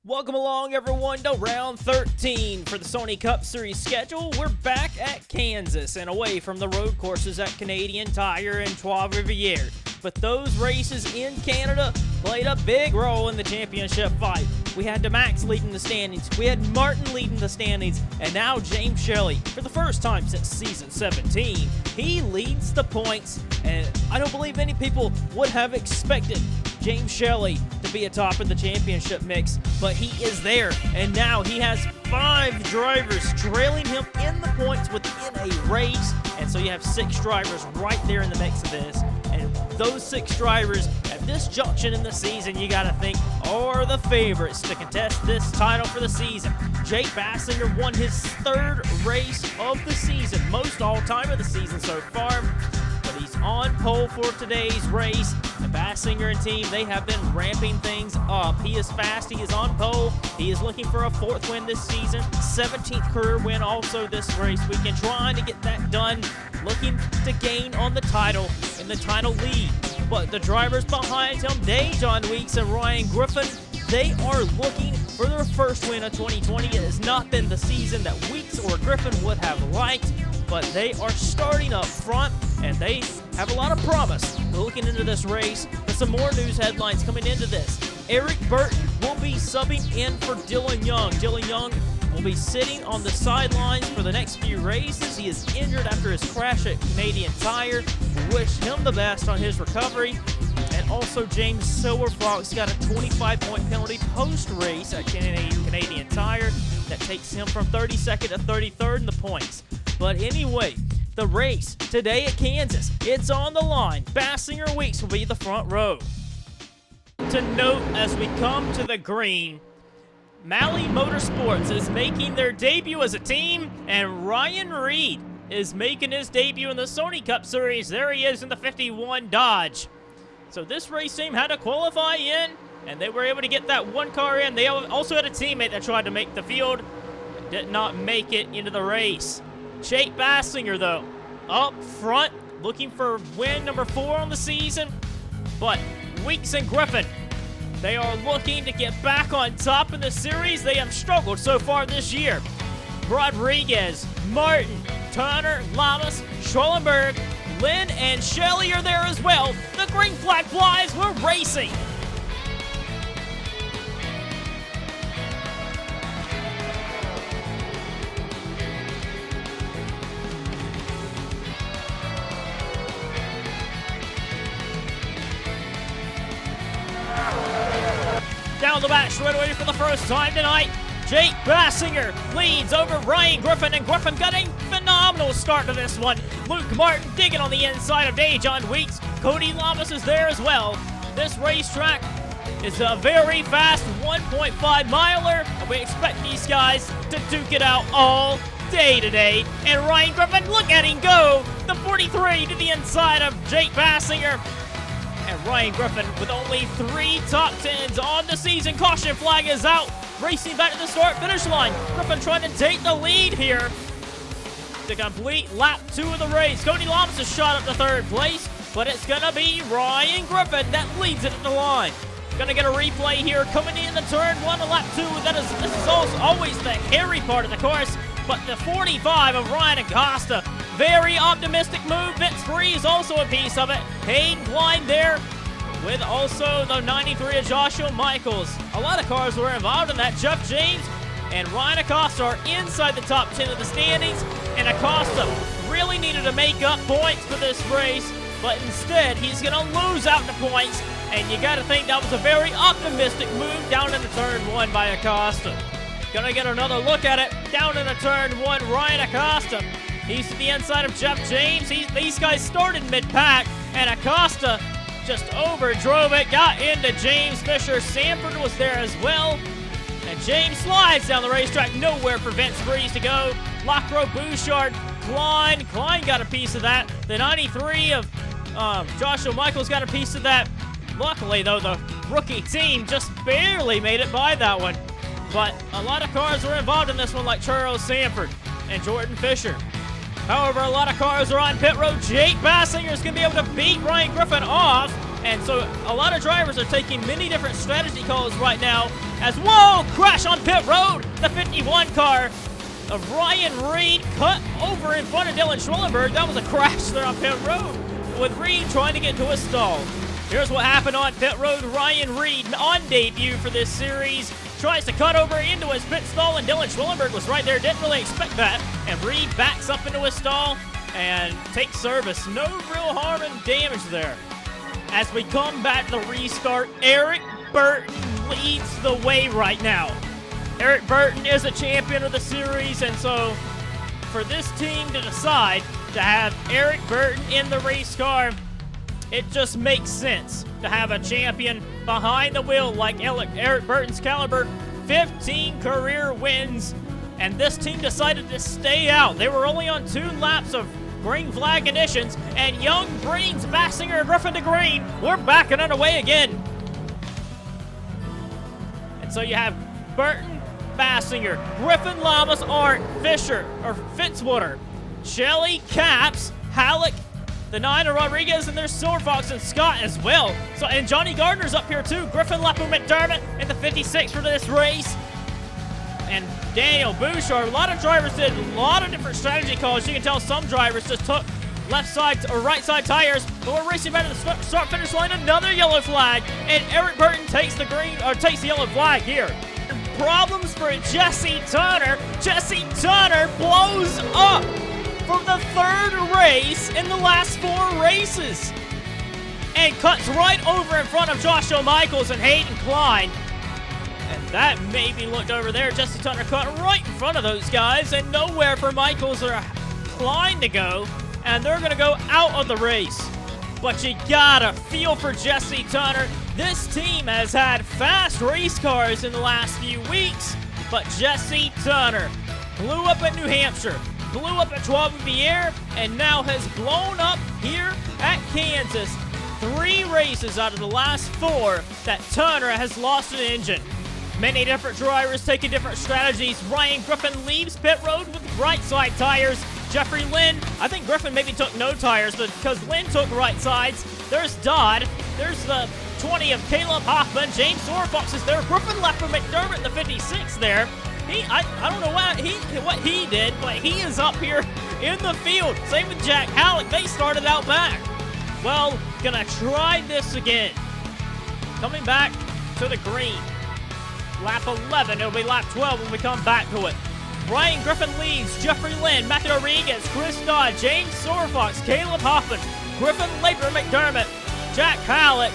Welcome along, everyone, to round 13 for the Sony Cup Series schedule. We're back at Kansas and away from the road courses at Canadian Tire and Trois Rivières. But those races in Canada played a big role in the championship fight. We had Demax leading the standings, we had Martin leading the standings, and now James Shelly, for the first time since season 17, he leads the points, and I don't believe many people would have expected James Shelly to be atop of the championship mix, but he is there, and now he has 5 drivers trailing him in the points within a race, and so you have 6 drivers right there in the mix of this, and those 6 drivers at this junction in the season, you gotta think, are the favorites to contest this title for the season. Jake Baskinger won his 3rd race of the season, most all-time of the season so far, but he's on pole for today's race. The Baskinger and team, they have been ramping things up. He is fast, he is on pole, he is looking for a 4th win this season, 17th career win also this race weekend, trying to get that done, looking to gain on the title and the title lead. But the drivers behind him, Dejon Weeks and Ryan Griffin, they are looking for their first win of 2020. It has not been the season that Weeks or Griffin would have liked, but they are starting up front, and they have a lot of promise looking into this race. But some more news headlines coming into this. Eric Burton will be subbing in for Dylan Young. Dylan Young will be sitting on the sidelines for the next few races. He is injured after his crash at Canadian Tire. We wish him the best on his recovery. And also James Silverfox got a 25-point penalty post-race at Canadian Tire that takes him from 32nd to 33rd in the points. But anyway, the race today at Kansas, it's on the line. Baskinger Weeks will be the front row. To note as we come to the green, Malley Motorsports is making their debut as a team, and Ryan Reed is making his debut in the Sony Cup Series. There he is in the 51 Dodge. So this race team had to qualify in, and they were able to get that one car in. They also had a teammate that tried to make the field, did not make it into the race. Jake Baskinger, though, up front, looking for win number 4 on the season. But Weeks and Griffin, they are looking to get back on top in the series. They have struggled so far this year. Rodriguez, Martin, Turner, Lamas, Schollenberg, Lynn, and Shelly are there as well. The green flag flies. We're racing. Down the back straightaway for the first time tonight, Jake Baskinger leads over Ryan Griffin, and Griffin got a phenomenal start to this one. Luke Martin digging on the inside of Dejon Weeks. Cody Lamas is there as well. This racetrack is a very fast 1.5 miler, and we expect these guys to duke it out all day today. And Ryan Griffin, look at him go! The 43 to the inside of Jake Baskinger. And Ryan Griffin with only 3 top 10s on the season. Caution flag is out. Racing back to the start-finish line. Griffin trying to take the lead here to complete lap 2 of the race. Cody Lamas has shot up to 3rd place, but it's going to be Ryan Griffin that leads it at the line. Going to get a replay here coming in the turn 1 of lap 2. This is also always the hairy part of the course, but the 45 of Ryan Acosta, very optimistic move. Vince Free is also a piece of it. Hayden Blind there with also the 93 of Joshua Michaels. A lot of cars were involved in that. Jeff James and Ryan Acosta are inside the top 10 of the standings, and Acosta really needed to make up points for this race, but instead he's going to lose out the points, and you got to think that was a very optimistic move down into turn 1 by Acosta. Gonna get another look at it. Down into turn 1, Ryan Acosta. He's to the inside of Jeff James. These guys started mid-pack, and Acosta just overdrove it, got into James Fisher. Sanford was there as well, and James slides down the racetrack. Nowhere for Vince Freeze to go. Lacroix, Bouchard, Klein got a piece of that. The 93 of Joshua Michaels got a piece of that. Luckily, though, the rookie team just barely made it by that one. But a lot of cars were involved in this one, like Charles Sanford and Jordan Fisher. However, a lot of cars are on pit road. Jake Baskinger is going to be able to beat Ryan Griffin off. And so a lot of drivers are taking many different strategy calls right now as, whoa, crash on pit road. The 51 car of Ryan Reed cut over in front of Dylan Schwellenberg. That was a crash there on pit road with Reed trying to get to a stall. Here's what happened on pit road. Ryan Reed on debut for this series tries to cut over into his pit stall, and Dylan Schwellenberg was right there. Didn't really expect that. And Reed backs up into his stall and takes service. No real harm and damage there. As we come back to the restart, Eric Burton leads the way right now. Eric Burton is a champion of the series, and so for this team to decide to have Eric Burton in the race car, it just makes sense to have a champion behind the wheel like Eric Burton's caliber. 15 career wins, and this team decided to stay out. They were only on 2 laps of green flag conditions, and young Brains, Baskinger, and Griffin to green. We're backing it away again. And so you have Burton, Baskinger, Griffin, Lamas, Art, Fisher, or Fitzwater, Shelly, Caps, Halleck, the 9 of Rodriguez, and there's Silver Fox and Scott as well. So, and Johnny Gardner's up here too. Griffin, Lapham, McDermott in the 56 for this race. And Daniel Bouchard. A lot of drivers did a lot of different strategy calls. You can tell some drivers just took left side or right side tires, but we're racing back to the start finish line. Another yellow flag, and Eric Burton takes the yellow flag here. Problems for Jesse Turner. Jesse Turner blows up for the 3rd race in the last 4 races and cuts right over in front of Joshua Michaels and Hayden Klein. And that maybe looked over there. Jesse Turner cut right in front of those guys, and nowhere for Michaels or Klein to go, and they're going to go out of the race. But you gotta feel for Jesse Turner. This team has had fast race cars in the last few weeks, but Jesse Turner blew up at New Hampshire, blew up at Trois-Rivières, and now has blown up here at Kansas. 3 races out of the last 4 that Turner has lost an engine. Many different drivers taking different strategies. Ryan Griffin leaves pit road with right side tires. Jeffery Lynn, I think Griffin maybe took no tires, but because Lynn took right sides. There's Dodd. There's the 20 of Caleb Hoffman. James Sorfox is there. Griffin left for McDermott in the 56 there. I don't know what he did, but he is up here in the field. Same with Jack Halleck. They started out back. Well, gonna try this again. Coming back to the green. Lap 11, it'll be lap 12 when we come back to it. Ryan Griffin leads, Jeffery Lynn, Matthew Rodriguez, Chris Dodd, James Sorfox, Caleb Hoffman, Griffin Laper McDermott, Jack Halleck,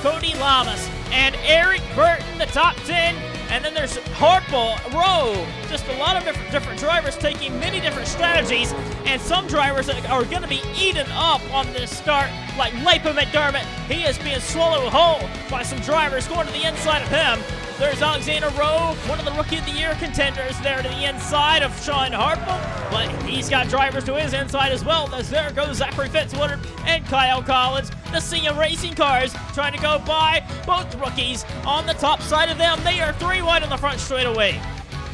Cody Lamas, and Eric Burton, the top 10. And then there's Hardball, Rowe. Just a lot of different drivers taking many different strategies, and some drivers that are going to be eaten up on this start, like Laper McDermott. He is being swallowed whole by some drivers going to the inside of him. There's Alexander Rowe, one of the Rookie of the Year contenders there to the inside of Sean Hartwell, but he's got drivers to his inside as well, as there goes Zachary Fitzwater and Kyle Collins. The CM Racing cars trying to go by both rookies on the top side of them. They are 3 wide on the front straightaway.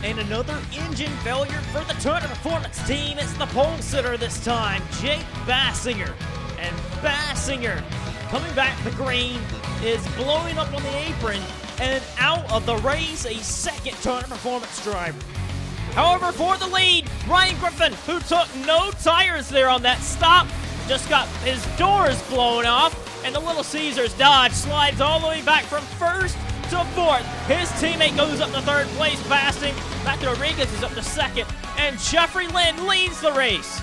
And another engine failure for the Turner Performance team. It's the pole sitter this time, Jake Baskinger. And Baskinger, coming back to the green, is blowing up on the apron and out of the race, a second Turner Performance driver. However, for the lead, Ryan Griffin, who took no tires there on that stop, just got his doors blown off, and the Little Caesars Dodge slides all the way back from 1st to 4th. His teammate goes up to 3rd place, passing. Matthew Rodriguez is up to 2nd, and Jeffery Lynn leads the race.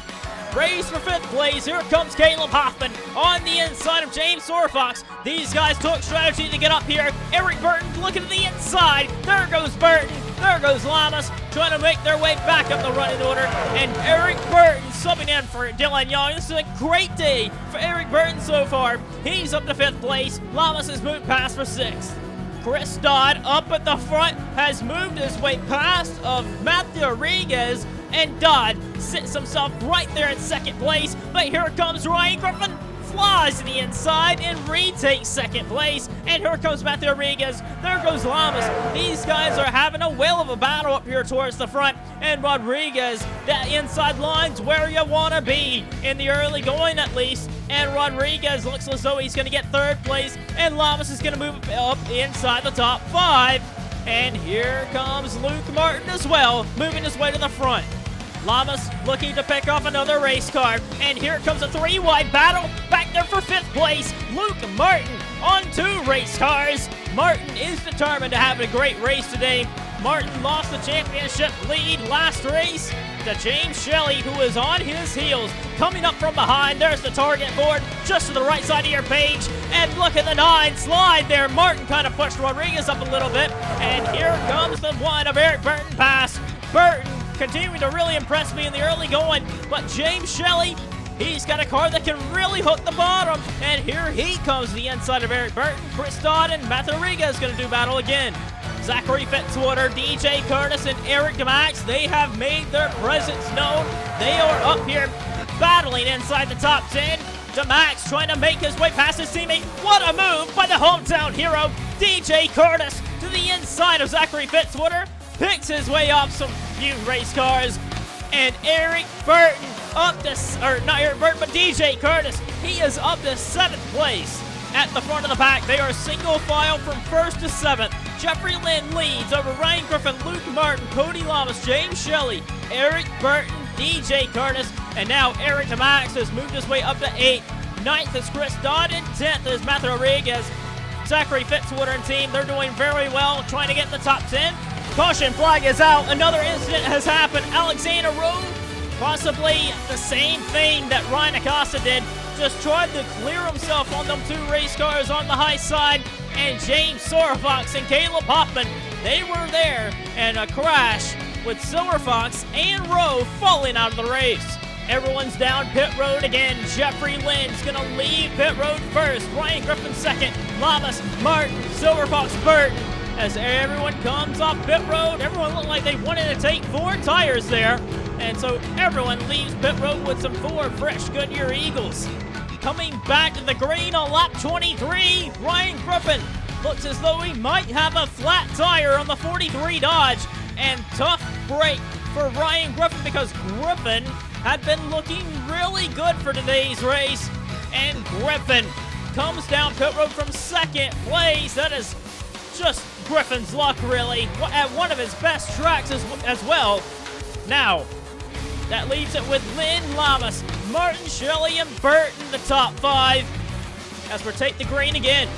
Race for 5th place. Here comes Caleb Hoffman on the inside of James Sorfox. These guys took strategy to get up here. Eric Burton looking to the inside. There goes Burton. There goes Lamas trying to make their way back up the running order. And Eric Burton subbing in for Dylan Young. This is a great day for Eric Burton so far. He's up to 5th place. Lamas has moved past for 6th. Chris Dodd up at the front has moved his way past of Matthew Rodriguez, and Dodd sits himself right there in 2nd place. But here comes Ryan Griffin flies to the inside and retakes second place. And here comes Matthew Rodriguez. There goes Lamas. These guys are having a whale of a battle up here towards the front. And Rodriguez, that inside line's where you want to be in the early going at least. And Rodriguez looks as though he's going to get third place. And Lamas is going to move up inside the top 5. And here comes Luke Martin as well, moving his way to the front. Lamas looking to pick off another race car. And here comes a 3-wide battle. Back there for 5th place, Luke Martin on 2 race cars. Martin is determined to have a great race today. Martin lost the championship lead last race to James Shelly, who is on his heels. Coming up from behind, there's the target board just to the right side of your page. And look at the 9 slide there. Martin kind of pushed Rodriguez up a little bit. And here comes the one of Eric Burton pass. Burton continuing to really impress me in the early going, but James Shelly, he's got a car that can really hook the bottom. And here he comes the inside of Eric Burton. Chris Dodd and Matthew Rodriguez going to do battle again. Zachary Fitzwater, DJ Curtis, and Eric Demax, they have made their presence known. They are up here battling inside the top 10. Demax trying to make his way past his teammate. What a move by the hometown hero, DJ Curtis, to the inside of Zachary Fitzwater. Picks his way off some few race cars. And Eric Burton up to, or not Eric Burton, but DJ Curtis, he is up to 7th place. At the front of the pack, they are single file from 1st to 7th. Jeffery Lynn leads over Ryan Griffin, Luke Martin, Cody Lamas, James Shelly, Eric Burton, DJ Curtis, and now Eric Demax has moved his way up to 8th. 9th is Chris Dodd, and 10th is Matthew Rodriguez. Zachary Fitzwater and team, they're doing very well, trying to get in the top 10. Caution flag is out. Another incident has happened. Alexander Rowe, possibly the same thing that Ryan Acosta did. Just tried to clear himself on them 2 race cars on the high side. And James Silverfox and Caleb Hoffman, they were there. And a crash with Silverfox and Rowe falling out of the race. Everyone's down pit road again. Jeffery Lynn's going to leave pit road first. Ryan Griffin second. Lamas, Martin, Silverfox, Burton. As everyone comes off pit road, everyone looked like they wanted to take 4 tires there. And so everyone leaves pit road with some 4 fresh Goodyear Eagles. Coming back to the green on lap 23, Ryan Griffin looks as though he might have a flat tire on the 43 Dodge. And tough break for Ryan Griffin because Griffin had been looking really good for today's race. And Griffin comes down pit road from 2nd place. That is just Griffin's luck, really, at one of his best tracks as well. Now, that leaves it with Lynn, Lamas, Martin, Shelly, and Burton, the top 5, as we take the green again.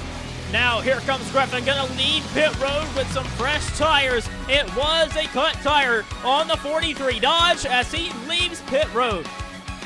Now, here comes Griffin, gonna leave pit road with some fresh tires. It was a cut tire on the 43 Dodge as he leaves pit road.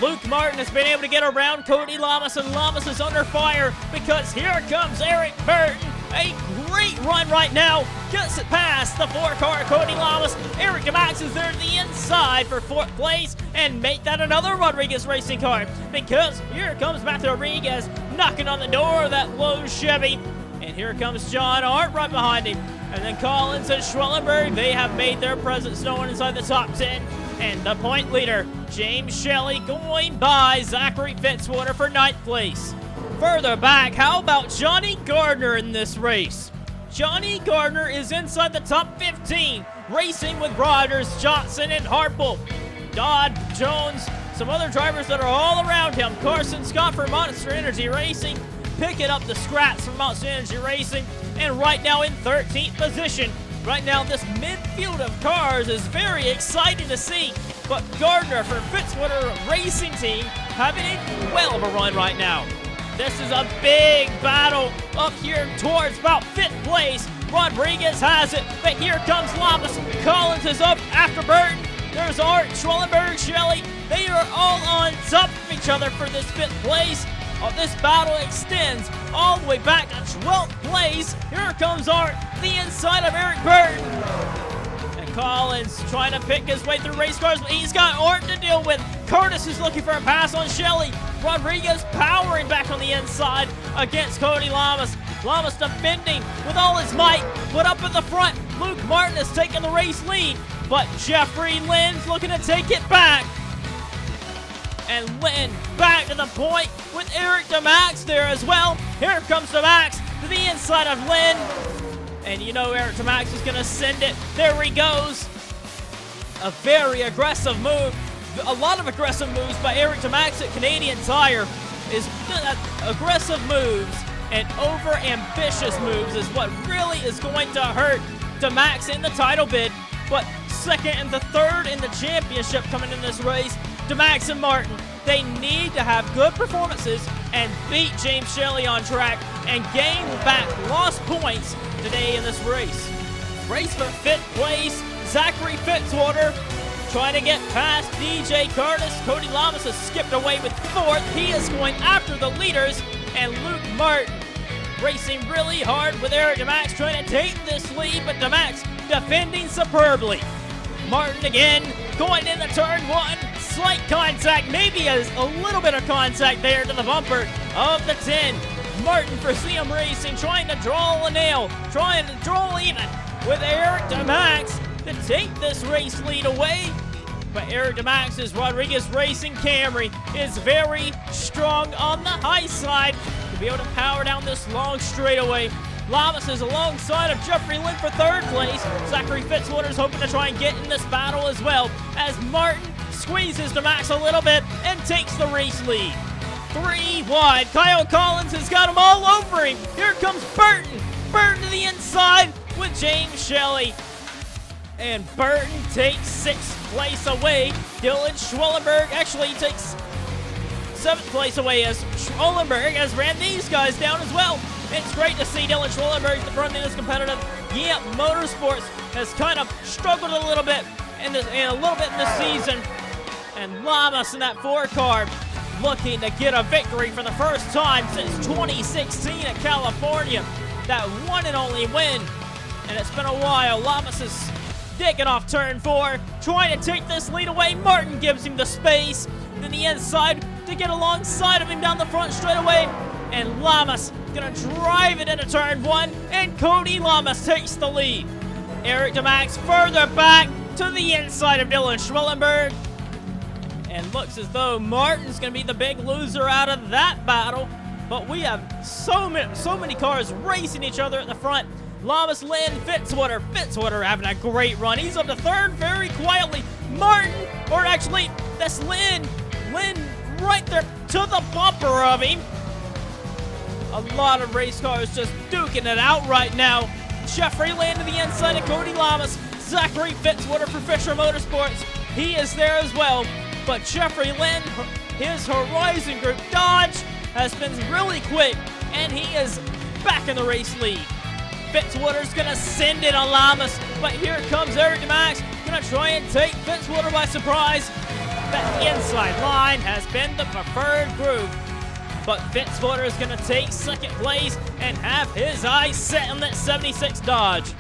Luke Martin has been able to get around Cody Lamas, and Lamas is under fire because here comes Eric Burton. A great run right now. Gets it past the 4-car Cody Lamas. Eric Demax is there to the inside for 4th place and make that another Rodriguez racing car because here comes Matthew Rodriguez knocking on the door of that Lowe's Chevy. And here comes John Hart right behind him. And then Collins and Schwellenberg, they have made their presence known inside the top 10. And the point leader, James Shelly, going by Zachary Fitzwater for 9th place. Further back, how about Johnny Gardner in this race? Johnny Gardner is inside the top 15, racing with Rodgers, Johnson, and Harple. Dodd, Jones, some other drivers that are all around him. Carson Scott for Monster Energy Racing, picking up the scraps from Monster Energy Racing, and right now in 13th position. Right now, this midfield of cars is very exciting to see, but Gardner for Fitzwater Racing Team having a well of a run right now. This is a big battle up here towards about 5th place. Rodriguez has it, but here comes Lamas. Collins is up after Burton. There's Art, Schwellenberg, Shelly. They are all on top of each other for this 5th place. This battle extends all the way back to 12th place. Here comes Art, the inside of Eric Burton. And Collins trying to pick his way through race cars, but he's got Art to deal with. Curtis is looking for a pass on Shelly. Rodriguez powering back on the inside against Cody Lamas. Lamas defending with all his might, but up in the front, Luke Martin has taken the race lead, but Jeffery Lynn's looking to take it back. And Lynn back to the point with Eric Demax there as well. Here comes Demax to the inside of Lynn. And you know Eric Demax is going to send it. There he goes. A very aggressive move. A lot of aggressive moves by Eric Demax at Canadian Tire. Is aggressive moves and over-ambitious moves is what really is going to hurt Demax in the title bid. But second and the third in the championship coming in this race, Demax and Martin, they need to have good performances and beat James Shelly on track and gain back lost points today in this race. Race for fifth place, Zachary Fitzwater trying to get past DJ Curtis. Cody Lamas has skipped away with fourth. He is going after the leaders. And Luke Martin racing really hard with Eric Demax trying to take this lead, but Demax defending superbly. Martin again going into turn one. Slight contact, maybe a little bit of contact there to the bumper of the 10. Martin for CM Racing trying to draw a nail, trying to draw even with Eric Demax to take this race lead away. But Eric Demax's Rodriguez Racing Camry is very strong on the high side to be able to power down this long straightaway. Lamas is alongside of Jeffery Lynn for third place. Zachary Fitzwater is hoping to try and get in this battle as well as Martin squeezes Demax a little bit and takes the race lead. 3 wide. Kyle Collins has got him all over him. Here comes Burton. Burton to the inside with James Shelly. And Burton takes 6th place away. Dylan Schwellenberg actually takes 7th place away as Schwellenberg has ran these guys down as well. It's great to see Dylan Schwellenberg running this competitive. Yeah, Motorsports has kind of struggled a little bit in this season. And Lamas in that 4 car looking to get a victory for the first time since 2016 at California. That one and only win. And it's been a while. Lamas is digging off turn 4, trying to take this lead away. Martin gives him the space to the inside to get alongside of him down the front straightaway. And Lamas gonna drive it into turn 1, and Cody Lamas takes the lead. Eric Demax further back to the inside of Dylan Schwellenberg. And looks as though Martin's gonna be the big loser out of that battle. But we have so many cars racing each other at the front. Lamas, Lynn, Fitzwater having a great run. He's up to third very quietly. Martin, or actually, that's Lynn. Lynn right there to the bumper of him. A lot of race cars just duking it out right now. Jeffery Lynn to the inside of Cody Lamas. Zachary Fitzwater for Fisher Motorsports. He is there as well. But Jeffery Lynn, his Horizon Group Dodge, has been really quick, and he is back in the race lead. Fitzwater's gonna send it on Lamas, but here comes Eric Demax, gonna try and take Fitzwater by surprise. That inside line has been the preferred group, but Fitzwater is gonna take second place and have his eyes set on that 76 Dodge.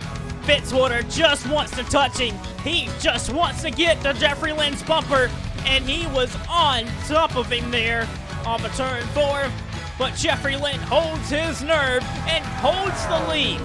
Fitzwater just wants to touch him. He just wants to get to Jeffery Lynn's bumper, and he was on top of him there on the turn 4, but Jeffery Lynn holds his nerve and holds the lead.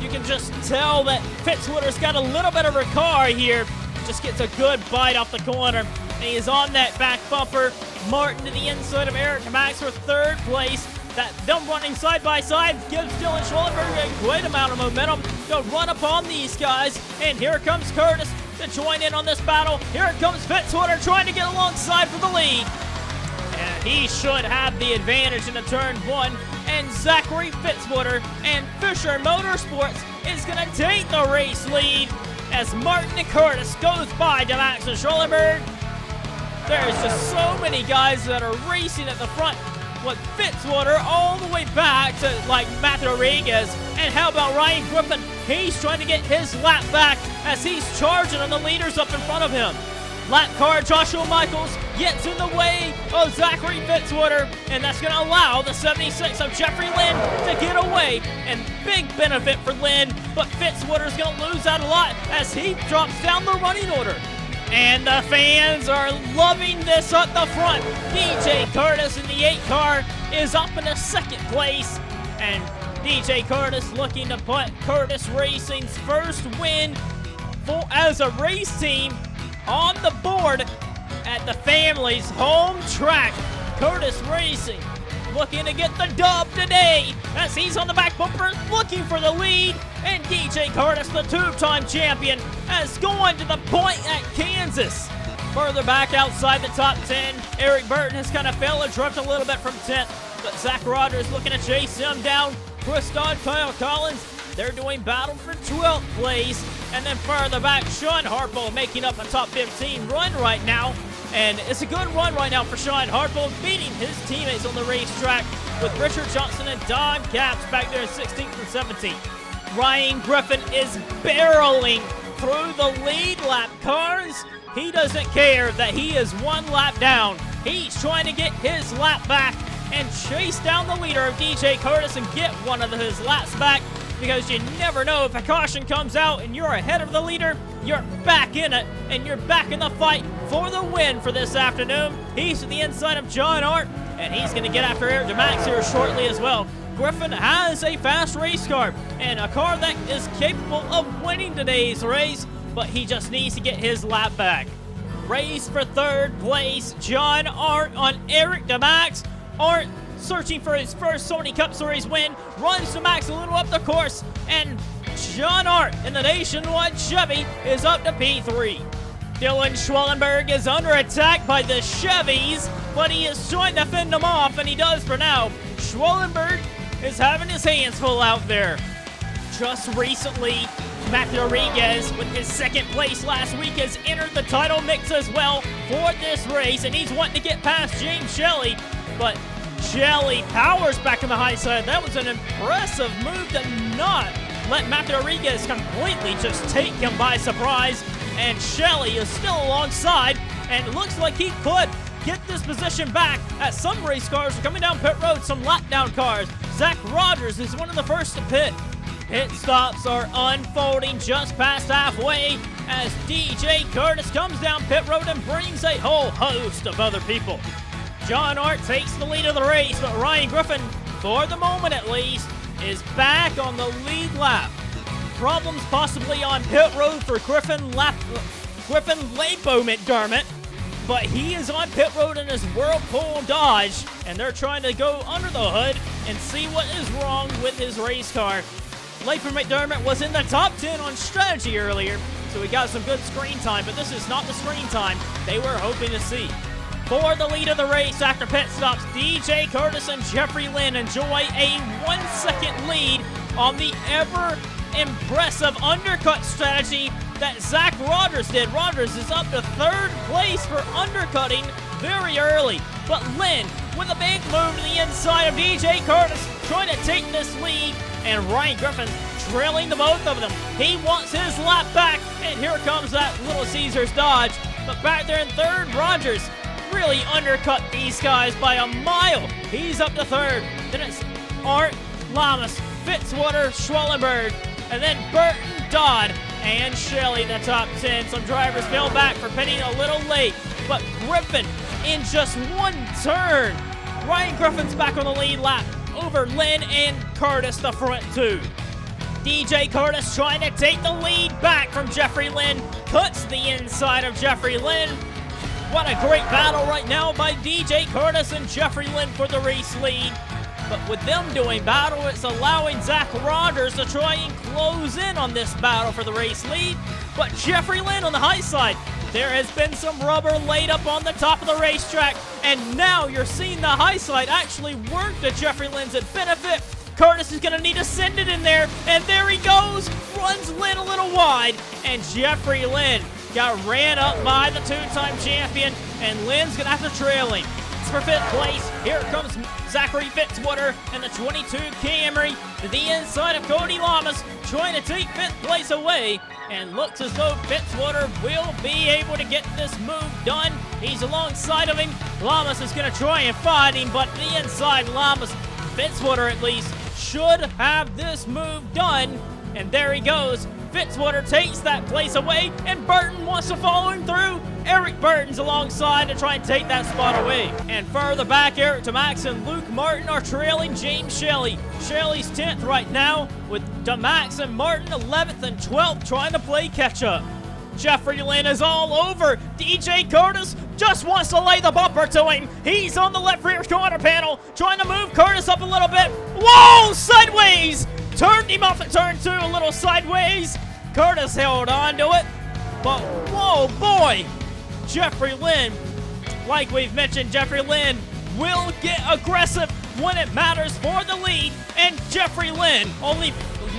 You can just tell that Fitzwater's got a little bit of a car here. Just gets a good bite off the corner, and he is on that back bumper. Martin to the inside of Eric Demax for third place. That them running side by side gives Dylan Schwellenberg a great amount of momentum to run upon these guys. And here comes Curtis to join in on this battle. Here comes Fitzwater trying to get alongside for the lead. And he should have the advantage in the turn 1. And Zachary Fitzwater and Fisher Motorsports is going to take the race lead as Martin and Curtis goes by Demax and Schwellenberg. There's just so many guys that are racing at the front with Fitzwater all the way back to like Matt Rodriguez. And how about Ryan Griffin? He's trying to get his lap back as he's charging on the leaders up in front of him. Lap car Joshua Michaels gets in the way of Zachary Fitzwater, and that's going to allow the 76 of Jeffery Lynn to get away, and big benefit for Lynn, but Fitzwater's going to lose out a lot as he drops down the running order. And the fans are loving this at the front. DJ Curtis in the 8 car is up in the second place, and DJ Curtis looking to put Curtis Racing's first win as a race team on the board at the family's home track. Curtis Racing looking to get the dub today as he's on the back bumper looking for the lead. And DJ Curtis, the two-time champion, has gone to the point at Kansas. Further back outside the top 10, Eric Burton has kind of fell adrift a little bit from 10th, but Zach Rogers looking to chase him down. Chris Dodd, Kyle Collins, they're doing battle for 12th place. And then further back, Sean Harpo making up a top 15 run right now. And it's a good run right now for Sean Harpo, beating his teammates on the racetrack with Richard Johnson and Don Capps back there in 16th and 17th. Ryan Griffin is barreling through the lead lap cars. He doesn't care that he is one lap down. He's trying to get his lap back and chase down the leader of DJ Curtis and get one of his laps back, because you never know, if a caution comes out and you're ahead of the leader, you're back in it, and you're back in the fight for the win for this afternoon. He's to the inside of John Art, and he's going to get after Eric Demax here shortly as well. Griffin has a fast race car, and a car that is capable of winning today's race, but he just needs to get his lap back. Race for third place, John Art on Eric Demax. Art searching for his first Sony Cup Series win, runs Demax a little up the course, and John Art in the Nationwide Chevy is up to P3. Dylan Schwellenberg is under attack by the Chevys, but he is trying to fend them off, and he does for now. Schwellenberg is having his hands full out there. Just recently, Matt Rodriguez, with his second place last week, has entered the title mix as well for this race, and he's wanting to get past James Shelly, but Shelly powers back on the high side. That was an impressive move to not let Matt Rodriguez completely just take him by surprise, and Shelly is still alongside, and it looks like he could get this position back as some race cars are coming down pit road, some lap down cars. Zach Rogers is one of the first to pit. Pit stops are unfolding just past halfway as DJ Curtis comes down pit road and brings a whole host of other people. John Art takes the lead of the race, but Ryan Griffin, for the moment at least, is back on the lead lap. Problems possibly on pit road for Griffin Lapo McDermott, but he is on pit road in his Whirlpool Dodge, and they're trying to go under the hood and see what is wrong with his race car. Lapo McDermott was in the top 10 on strategy earlier, so he got some good screen time, but this is not the screen time they were hoping to see. For the lead of the race after pit stops, DJ Curtis and Jeffery Lynn enjoy a 1 second lead on the ever impressive undercut strategy that Zach Rogers did. Rogers is up to third place for undercutting very early, but Lynn with a big move to the inside of DJ Curtis, trying to take this lead, and Ryan Griffin trailing the both of them. He wants his lap back, and here comes that Little Caesars Dodge, but back there in third, Rogers really undercut these guys by a mile. He's up to third. Then it's Art, Lamas, Fitzwater, Schwellenberg, and then Burton, Dodd, and Shelly in the top 10. Some drivers fell back for pitting a little late, but Griffin in just one turn. Ryan Griffin's back on the lead lap over Lynn and Curtis, the front two. DJ Curtis trying to take the lead back from Jeffery Lynn, cuts the inside of Jeffery Lynn. What a great battle right now by DJ Curtis and Jeffery Lynn for the race lead. But with them doing battle, it's allowing Zach Rogers to try and close in on this battle for the race lead. But Jeffery Lynn on the high side, there has been some rubber laid up on the top of the racetrack, and now you're seeing the high side actually work to Jeffery Lynn's benefit. Curtis is going to need to send it in there, and there he goes, runs Lynn a little wide, and Jeffery Lynn got ran up by the two-time champion, and Lynn's going to have to trail him. It's for fifth place. Here comes Zachary Fitzwater and the 22 Camry to the inside of Cody Lamas, trying to take fifth place away, and looks as though Fitzwater will be able to get this move done. He's alongside of him. Lamas is going to try and fight him, but the inside Lamas, Fitzwater at least, should have this move done, and there he goes. Fitzwater takes that place away, and Burton wants to follow him through. Eric Burton's alongside to try and take that spot away. And further back, Eric Demax and Luke Martin are trailing James Shelly. Shelly's 10th right now, with Demax and Martin 11th and 12th trying to play catch-up. Jeffery Lynn is all over DJ Curtis, just wants to lay the bumper to him. He's on the left rear corner panel, trying to move Curtis up a little bit. Whoa, sideways! Turned him off at turn 2 a little sideways. Curtis held on to it, but whoa, boy! Jeffery Lynn, like we've mentioned, Jeffery Lynn will get aggressive when it matters for the lead, and Jeffery Lynn, only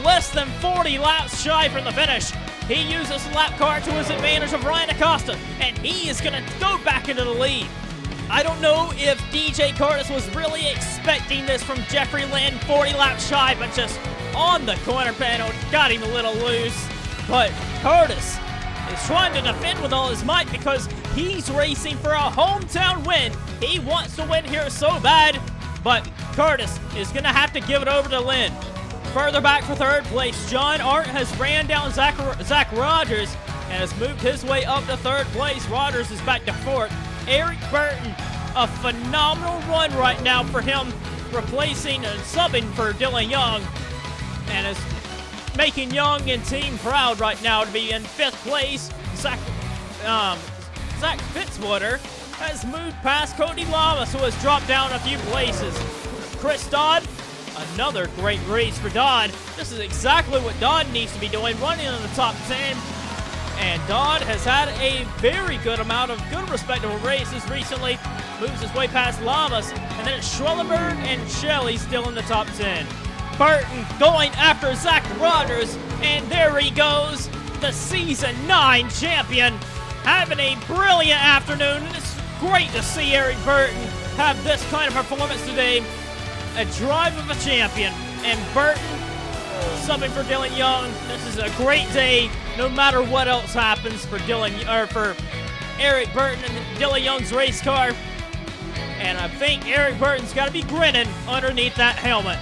less than 40 laps shy from the finish. He uses the lap car to his advantage of Ryan Acosta, and he is going to go back into the lead. I don't know if DJ Curtis was really expecting this from Jeffery Lynn, 40 laps shy, but just on the corner panel, got him a little loose. But Curtis is trying to defend with all his might because he's racing for a hometown win. He wants to win here so bad, but Curtis is going to have to give it over to Lynn. Further back for third place, John Art has ran down Zach Rogers and has moved his way up to third place. Rogers is back to fourth. Eric Burton, a phenomenal run right now for him, replacing and subbing for Dylan Young, and is making Young and team proud right now to be in fifth place. Zach Fitzwater has moved past Cody Lamas, who has dropped down a few places. Chris Dodd, another great race for Dodd. This is exactly what Dodd needs to be doing, running in the top 10. And Dodd has had a very good amount of good, respectable races recently. Moves his way past Lamas. And then it's Schwellenberg and Shelly still in the top 10. Burton going after Zach Rogers. And there he goes, the Season 9 champion. Having a brilliant afternoon. And it's great to see Eric Burton have this kind of performance today. A drive of a champion, and Burton subbing for Dylan Young. This is a great day, no matter what else happens for Eric Burton and Dylan Young's race car. And I think Eric Burton's got to be grinning underneath that helmet.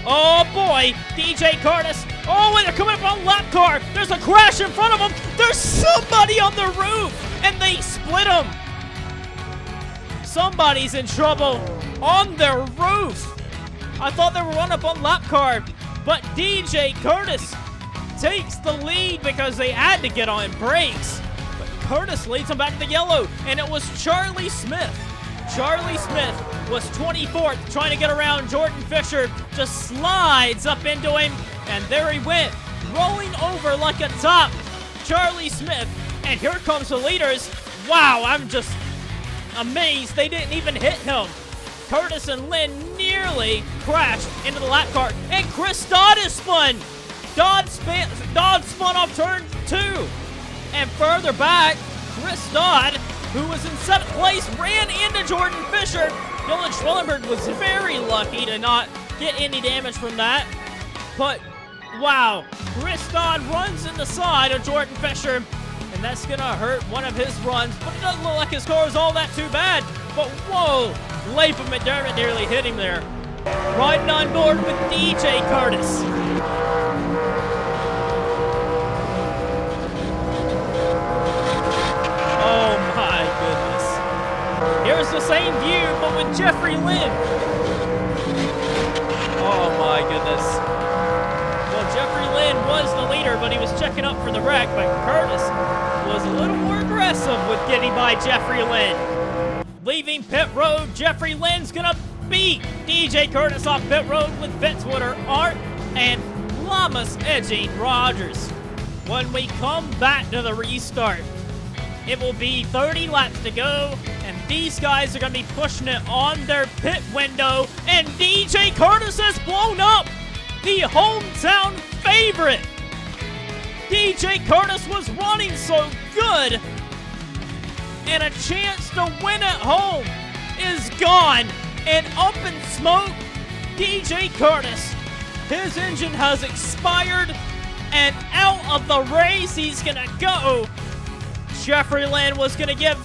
Oh boy, DJ Curtis. Oh, and they're coming up on lap car. There's a crash in front of them. There's somebody on the roof, and they split them. Somebody's in trouble on their roof. I thought they were run up on lap car, but DJ Curtis takes the lead because they had to get on brakes. But Curtis leads them back to the yellow, and it was Charlie Smith. Charlie Smith was 24th, trying to get around Jordan Fisher, just slides up into him, and there he went, rolling over like a top. Charlie Smith, and here comes the leaders. Wow, I'm just amazed they didn't even hit him. Curtis and Lynn nearly crashed into the lap car, and Chris Dodd is spun. Dodd spun off turn 2. And further back, Chris Dodd, who was in 7th place, ran into Jordan Fisher. Dylan Schwellenberg was very lucky to not get any damage from that. But, wow, Chris Dodd runs in the side of Jordan Fisher, and that's going to hurt one of his runs. But it doesn't look like his car is all that too bad. But, whoa, Latham McDermott nearly hit him there. Riding on board with DJ Curtis. Oh, my goodness. Here's the same view, but with Jeffery Lynn. Oh, my goodness. Well, Jeffery Lynn was the leader, but he was checking up for the wreck. But Curtis was a little more aggressive with getting by Jeffery Lynn. Leaving pit road, Jeffery Lynn's gonna beat DJ Curtis off pit road with Fitzwater, Art, and Lamas edging Rogers. When we come back to the restart, it will be 30 laps to go, and these guys are gonna be pushing it on their pit window, and DJ Curtis has blown up, the hometown favorite. DJ Curtis was running so good, and a chance to win at home is gone. And up in smoke, DJ Curtis, his engine has expired, and out of the race he's gonna go. Jeffery Lynn was gonna give,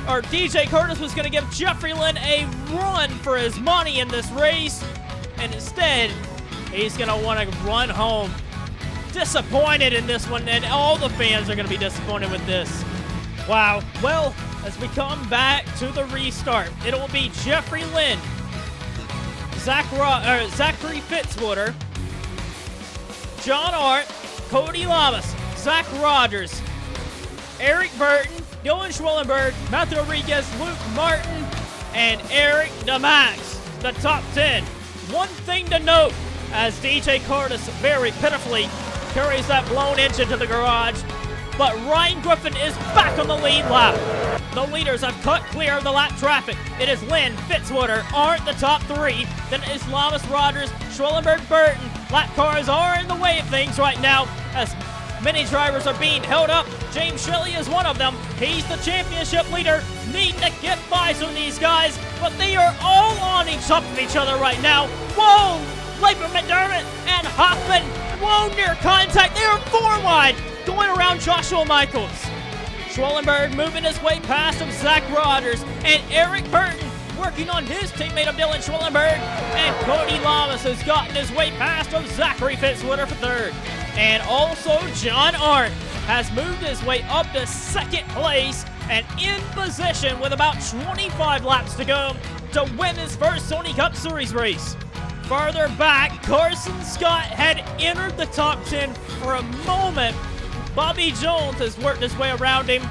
or DJ Curtis was gonna give Jeffery Lynn a run for his money in this race, and instead, he's gonna wanna run home. Disappointed in this one, and all the fans are gonna be disappointed with this. Wow. Well, as we come back to the restart, it will be Jeffery Lynn, Zachary Fitzwater, John Art, Cody Lamas, Zach Rogers, Eric Burton, Dylan Schwellenberg, Matthew Rodriguez, Luke Martin, and Eric Demax, the top 10. One thing to note, as DJ Curtis very pitifully carries that blown engine to the garage, but Ryan Griffin is back on the lead lap. The leaders have cut clear of the lap traffic. It is Lynn, Fitzwater, Arndt the top 3. Then it is Lamas, Rogers, Schwellenberg, Burton. Lap cars are in the way of things right now as many drivers are being held up. James Shelly is one of them. He's the championship leader. Need to get by some of these guys, but they are all on top of each other right now. Whoa! Laper, McDermott, and Hoffman. Whoa, near contact. They are 4 wide, going around Joshua Michaels. Schwellenberg moving his way past him, Zach Rogers, and Eric Burton working on his teammate of Dylan Schwellenberg, and Cody Lamas has gotten his way past him, Zachary Fitzwater for 3rd. And also John Arndt has moved his way up to 2nd place and in position with about 25 laps to go to win his first Sony Cup Series race. Farther back, Carson Scott had entered the top 10 for a moment. Bobby Jones has worked his way around him,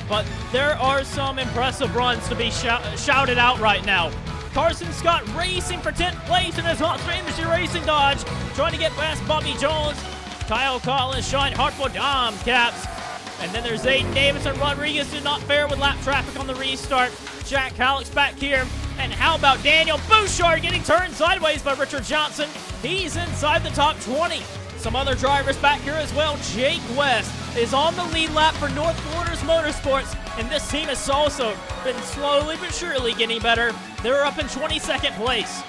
but there are some impressive runs to be shouted out right now. Carson Scott racing for 10th place in his Monster Industry Racing Dodge, trying to get past Bobby Jones. Kyle Collins, Sean Hartwell, Dom Caps. And then there's Aiden Davidson. Rodriguez did not fare with lap traffic on the restart. Jack Halleck's back here. And how about Daniel Bouchard getting turned sideways by Richard Johnson? He's inside the top 20. Some other drivers back here as well. Jake West is on the lead lap for North Borders Motorsports, and this team has also been slowly but surely getting better. They're up in 22nd place.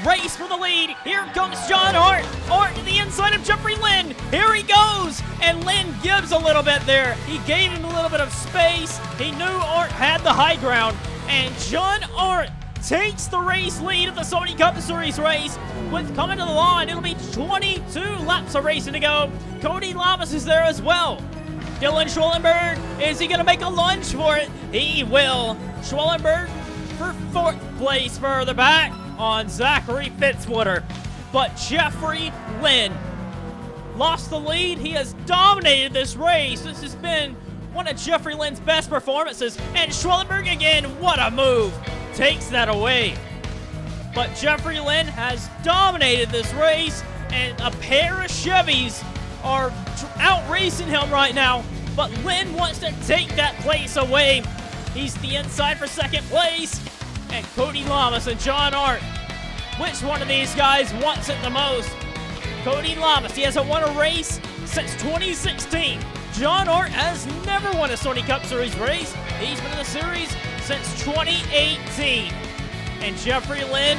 Race for the lead. Here comes John Arndt. Arndt to the inside of Jeffery Lynn. Here he goes, and Lynn gives a little bit there. He gave him a little bit of space. He knew Arndt had the high ground, and John Arndt takes the race lead of the Sony Cup Series race. With coming to the line, it'll be 22 laps of racing to go. Cody Lamas is there as well. Dylan Schwellenberg, is he going to make a lunge for it? He will. Schwellenberg for 4th place further back on Zachary Fitzwater. But Jeffery Lynn lost the lead. He has dominated this race. This has been one of Jeffery Lynn's best performances. And Schwellenberg again, what a move. Takes that away. But Jeffery Lynn has dominated this race, and a pair of Chevys are out racing him right now. But Lynn wants to take that place away. He's the inside for 2nd place. And Cody Lamas and John Arndt. Which one of these guys wants it the most? Cody Lamas, he hasn't won a race since 2016. John Arndt has never won a Sony Cup Series race. He's been in the series since 2018. And Jeffery Lynn,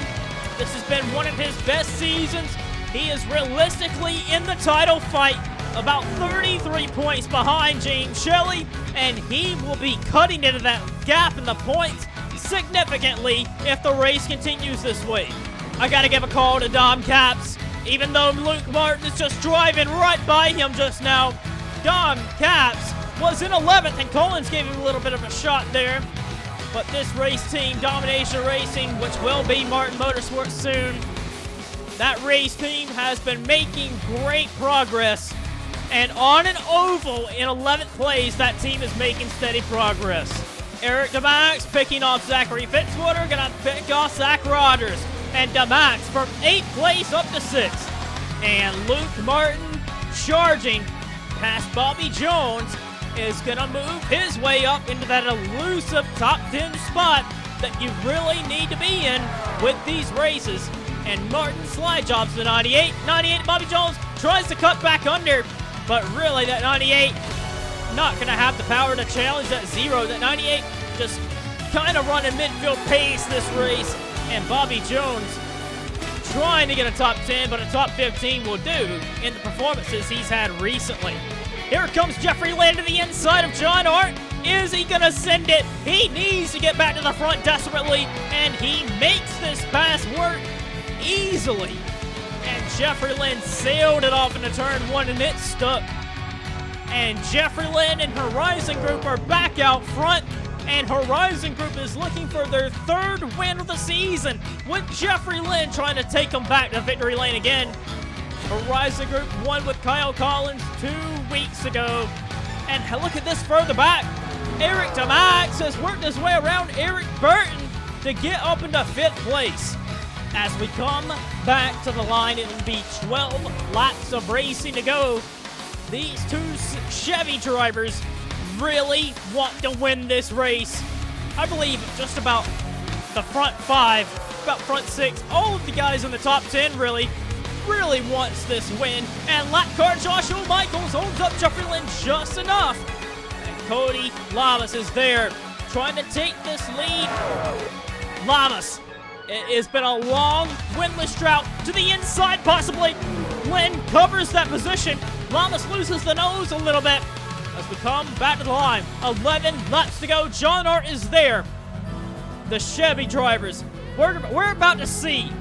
this has been one of his best seasons. He is realistically in the title fight, about 33 points behind James Shelly, and he will be cutting into that gap in the points significantly if the race continues this way. I gotta give a call to Dom Caps. Even though Luke Martin is just driving right by him just now, Dom Caps was in 11th, and Collins gave him a little bit of a shot there. But this race team, Domination Racing, which will be Martin Motorsports soon, that race team has been making great progress. And on an oval in 11th place, that team is making steady progress. Eric Demax picking off Zachary Fitzwater, gonna pick off Zach Rogers. And Demax from 8th place up to 6th. And Luke Martin charging past Bobby Jones is gonna move his way up into that elusive top 10 spot that you really need to be in with these races. And Martin slide jobs the 98. 98, Bobby Jones tries to cut back under, but really that 98 not gonna have the power to challenge that 0. That 98 just kind of running midfield pace this race. And Bobby Jones trying to get a top 10, but a top 15 will do in the performances he's had recently. Here comes Jeffery Lynn to the inside of John Arndt. Is he going to send it? He needs to get back to the front desperately, and he makes this pass work easily. And Jeffery Lynn sailed it off into turn 1, and it stuck. And Jeffery Lynn and Horizon Group are back out front, and Horizon Group is looking for their 3rd win of the season, with Jeffery Lynn trying to take them back to victory lane again. Horizon Group won with Kyle Collins 2 weeks ago. And look at this further back. Eric Demax has worked his way around Eric Burton to get up into 5th place. As we come back to the line, it'll be 12 laps of racing to go. These two Chevy drivers really want to win this race. I believe just about the front 5, about front 6, all of the guys in the top 10 really wants this win. And lap car Joshua Michaels holds up Jeffery Lynn just enough. And Cody Lamas is there trying to take this lead. Lamas, it has been a long winless drought to the inside possibly. Lynn covers that position. Lamas loses the nose a little bit as we come back to the line. 11 laps to go. John Art is there. The Chevy drivers. We're about to see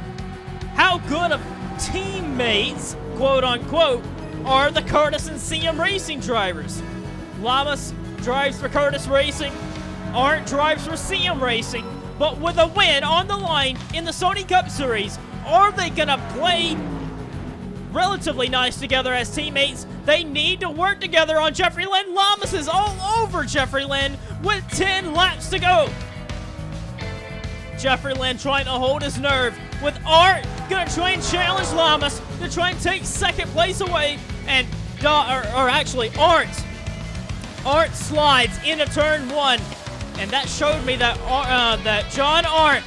how good of teammates, quote unquote, are the Curtis and CM Racing drivers. Lamas drives for Curtis Racing. Art drives for CM Racing. But with a win on the line in the Sony Cup Series, are they going to play relatively nice together as teammates? They need to work together on Jeffery Lynn. Lamas is all over Jeffery Lynn with 10 laps to go. Jeffery Lynn trying to hold his nerve with Art going to try and challenge Lamas to try and take 2nd place away. And Art slides into turn 1. And that showed me that that John Art,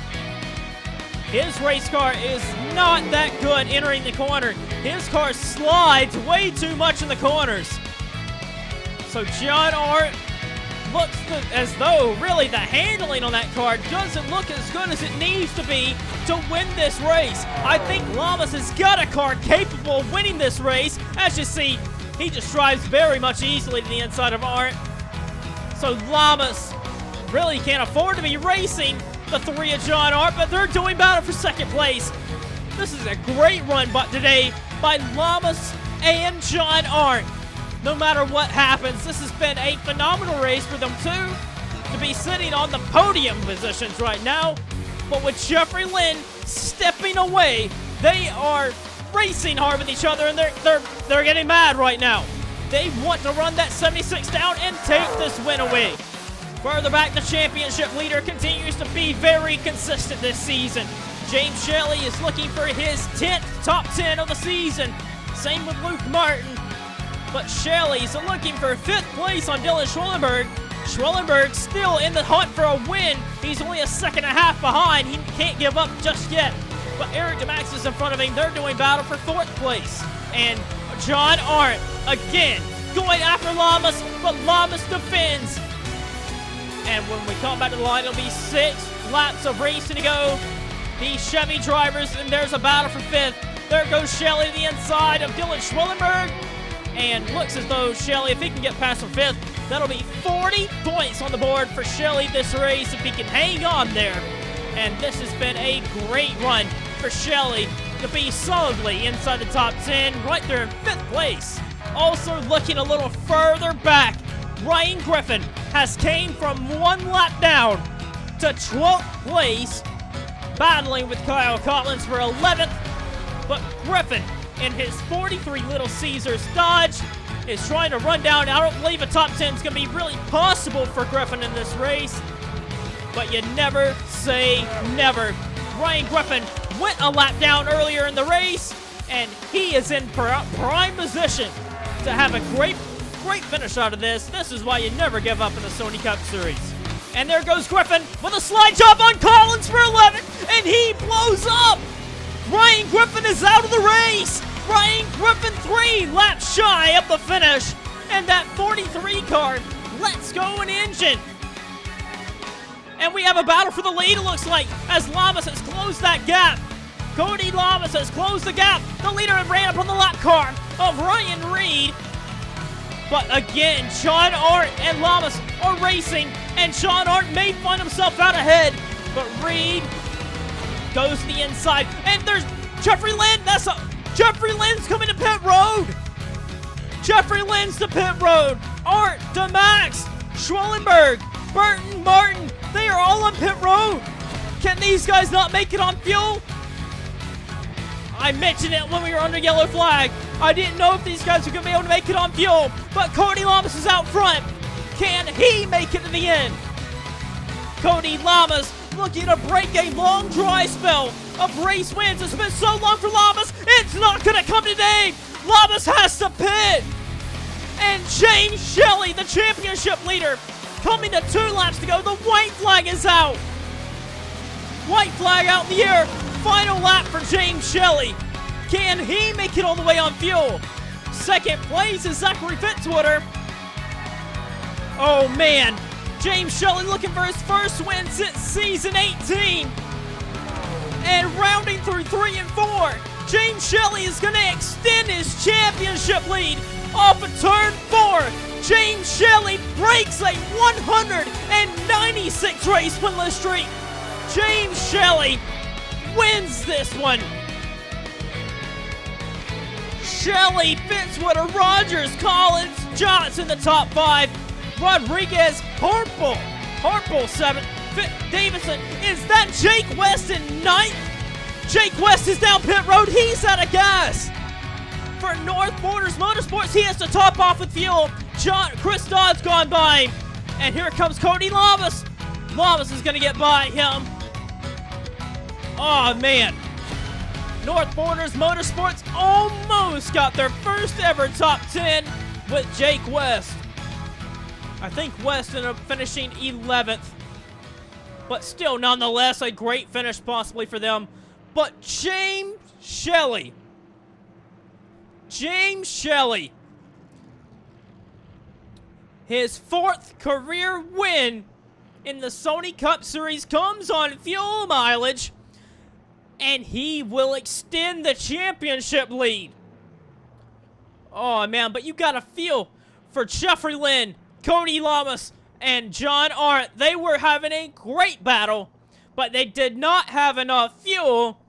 his race car is not that good entering the corner. His car slides way too much in the corners. So John Art looks as though really the handling on that car doesn't look as good as it needs to be to win this race. I think Lamas has got a car capable of winning this race. As you see, he just drives very much easily to the inside of Art. So Lamas really can't afford to be racing the 3 of John Art, but they're doing battle for 2nd place. This is a great run today by Lamas and John Art. No matter what happens, this has been a phenomenal race for them two to be sitting on the podium positions right now. But with Jeffery Lynn stepping away, they are racing hard with each other, and they're getting mad right now. They want to run that 76 down and take this win away. Further back, the championship leader continues to be very consistent this season. James Shelly is looking for his 10th top 10 of the season. Same with Luke Martin. But Shelly's looking for 5th place on Dylan Schwellenberg. Schwellenberg still in the hunt for a win. He's only a 2.5 behind. He can't give up just yet. But Eric Demax is in front of him. They're doing battle for 4th place. And John Art, again, going after Lamas, but Lamas defends. And when we come back to the line, it'll be 6 laps of racing to go. These Chevy drivers, and there's a battle for 5th. There goes Shelly to the inside of Dylan Schwellenberg. And looks as though Shelly, if he can get past for 5th, that'll be 40 points on the board for Shelly this race if he can hang on there. And this has been a great run for Shelly to be solidly inside the top 10, right there in 5th place. Also looking a little further back, Ryan Griffin has came from 1 lap down to 12th place, battling with Kyle Collins for 11th. But Griffin, in his 43 Little Caesars Dodge, is trying to run down. I don't believe a top 10 is going to be really possible for Griffin in this race, but you never say never. Ryan Griffin went a lap down earlier in the race, and he is in prime position to have a great finish out of this. This is why you never give up in the Sony Cup Series. And there goes Griffin with a slide job on Collins for 11th, and he blows up. Ryan Griffin is out of the race. Ryan Griffin 3 laps shy of the finish. And that 43 car lets go an engine. And we have a battle for the lead, it looks like, as Lamas has closed that gap. Cody Lamas has closed the gap. The leader ran up on the lap car of Ryan Reed. But again, John Art and Lamas are racing, and John Art may find himself out ahead. But Reed goes to the inside, and there's Jeffery Lynn. Jeffery Lynn's coming to pit road. Jeffery Lynn's to pit road. Art, Demax, Schwellenberg, Burton, Martin, they are all on pit road. Can these guys not make it on fuel? I mentioned it when we were under yellow flag. I didn't know if these guys were going to be able to make it on fuel, but Cody Lamas is out front. Can he make it to the end? Cody Lamas looking to break a long dry spell of race wins. It's been so long for Lamas. It's not going to come today. Lamas has to pit. And James Shelly, the championship leader, coming to 2 laps to go. The white flag is out. White flag out in the air. Final lap for James Shelly. Can he make it all the way on fuel? Second place is Zachary Fitzwater. Oh man, James Shelly looking for his first win since season 18. And rounding through 3 and 4, James Shelly is going to extend his championship lead off of turn 4. James Shelly breaks a 196 race winless streak. James Shelly wins this one. Shelly, Fitzwater, Rogers, Collins, Johnson, the top 5. Rodriguez, Harple 7th. Davidson, is that Jake West in 9th? Jake West is down pit road. He's out of gas. For North Borders Motorsports, he has to top off with fuel. Chris Dodd's gone by. And here comes Cody Lamas. Lamas is going to get by him. Oh, man. North Borders Motorsports almost got their first ever top 10 with Jake West. I think West ended up finishing 11th. But still, nonetheless, a great finish possibly for them. But James Shelly. His 4th career win in the Sony Cup Series comes on fuel mileage. And he will extend the championship lead. Oh, man, but you got to feel for Jeffery Lynn, Cody Lamas, and John Arndt. They were having a great battle, but they did not have enough fuel.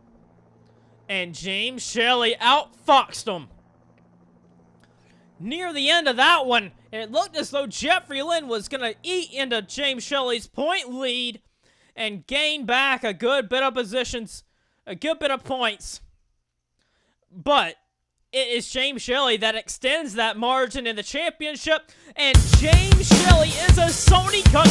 And James Shelly outfoxed them. Near the end of that one, it looked as though Jeffery Lynn was going to eat into James Shelly's point lead and gain back a good bit of positions. A good bit of points. But it is James Shelly that extends that margin in the championship. And James Shelly is a Sony Cup